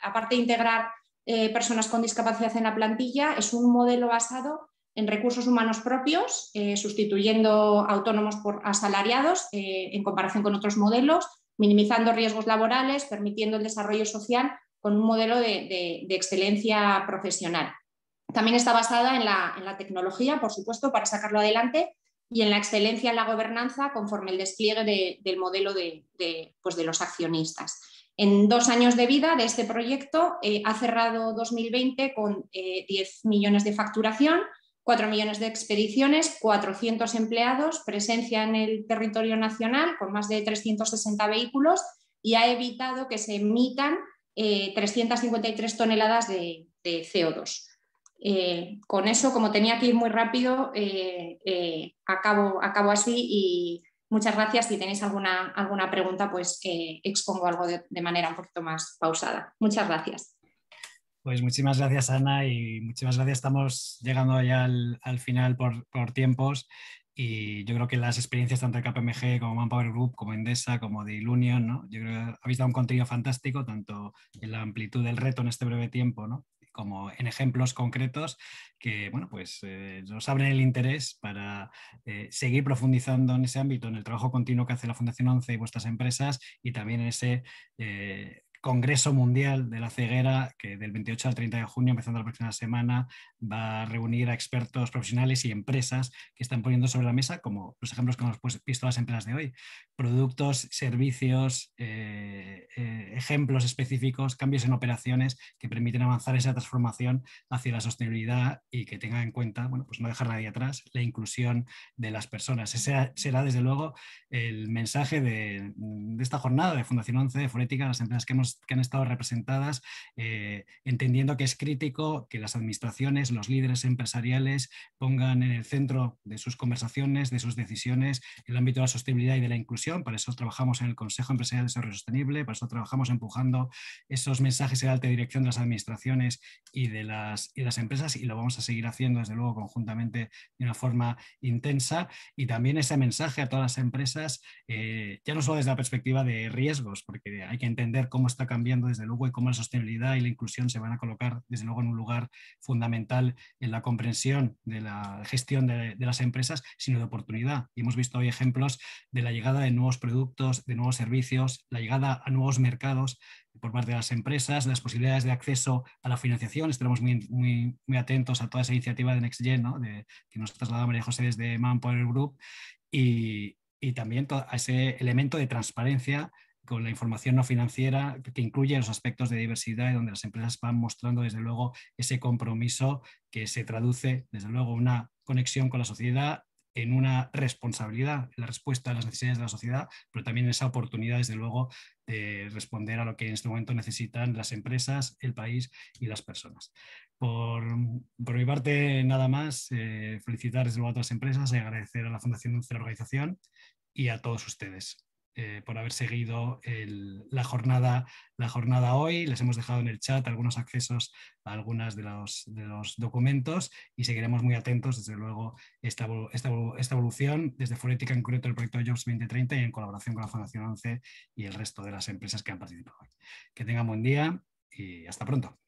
Aparte de integrar personas con discapacidad en la plantilla, es un modelo basado en recursos humanos propios, sustituyendo autónomos por asalariados en comparación con otros modelos, minimizando riesgos laborales, permitiendo el desarrollo social con un modelo de excelencia profesional. También está basada en la tecnología, por supuesto, para sacarlo adelante, y en la excelencia en la gobernanza conforme el despliegue del modelo de los accionistas. En 2 años de vida de este proyecto ha cerrado 2020 con 10 millones de facturación, 4 millones de expediciones, 400 empleados, presencia en el territorio nacional con más de 360 vehículos y ha evitado que se emitan 353 toneladas de CO2. Con eso, como tenía que ir muy rápido, acabo así y muchas gracias. Si tenéis alguna pregunta, pues expongo algo de manera un poquito más pausada. Muchas gracias. Pues muchísimas gracias, Ana, y muchísimas gracias. Estamos llegando ya al final por tiempos y yo creo que las experiencias tanto de KPMG como Manpower Group, como Endesa, como de Ilunion, ¿no? Yo creo que habéis dado un contenido fantástico, tanto en la amplitud del reto en este breve tiempo, ¿no?, como en ejemplos concretos que, bueno, pues nos abren el interés para seguir profundizando en ese ámbito, en el trabajo continuo que hace la Fundación ONCE y vuestras empresas, y también en ese Congreso Mundial de la Ceguera, que del 28 al 30 de junio, empezando la próxima semana, va a reunir a expertos profesionales y empresas que están poniendo sobre la mesa, como los ejemplos que hemos visto las empresas de hoy, productos, servicios, ejemplos específicos, cambios en operaciones que permiten avanzar esa transformación hacia la sostenibilidad y que tengan en cuenta, bueno, pues no dejar a nadie atrás, la inclusión de las personas. Ese será, desde luego, el mensaje de esta jornada de Fundación 11, de Forética, las empresas que han estado representadas, entendiendo que es crítico que las administraciones, los líderes empresariales pongan en el centro de sus conversaciones, de sus decisiones, el ámbito de la sostenibilidad y de la inclusión. Para eso trabajamos en el Consejo Empresarial de Desarrollo Sostenible, para eso trabajamos empujando esos mensajes en alta dirección de las administraciones y de las empresas, y lo vamos a seguir haciendo, desde luego, conjuntamente de una forma intensa. Y también ese mensaje a todas las empresas, ya no solo desde la perspectiva de riesgos, porque hay que entender cómo está cambiando, desde luego, y cómo la sostenibilidad y la inclusión se van a colocar, desde luego, en un lugar fundamental en la comprensión de la gestión de las empresas, sino de oportunidad. Y hemos visto hoy ejemplos de la llegada de nuevos productos, de nuevos servicios, la llegada a nuevos mercados por parte de las empresas, las posibilidades de acceso a la financiación. Estaremos muy atentos a toda esa iniciativa de NextGen, ¿no?, que nos trasladaba María José desde Manpower Group, y también a ese elemento de transparencia con la información no financiera que incluye los aspectos de diversidad, y donde las empresas van mostrando, desde luego, ese compromiso que se traduce, desde luego, una conexión con la sociedad, en una responsabilidad en la respuesta a las necesidades de la sociedad, pero también en esa oportunidad, desde luego, de responder a lo que en este momento necesitan las empresas, el país y las personas. Por mi parte, nada más. Felicitar, desde luego, a todas las empresas y agradecer a la Fundación 11, la organización, y a todos ustedes por haber seguido la jornada hoy. Les hemos dejado en el chat algunos accesos a algunos de los documentos, y seguiremos muy atentos, desde luego, esta evolución desde Forética, en concreto el proyecto Jobs 2030, y en colaboración con la Fundación 11 y el resto de las empresas que han participado. Que tengan buen día y hasta pronto.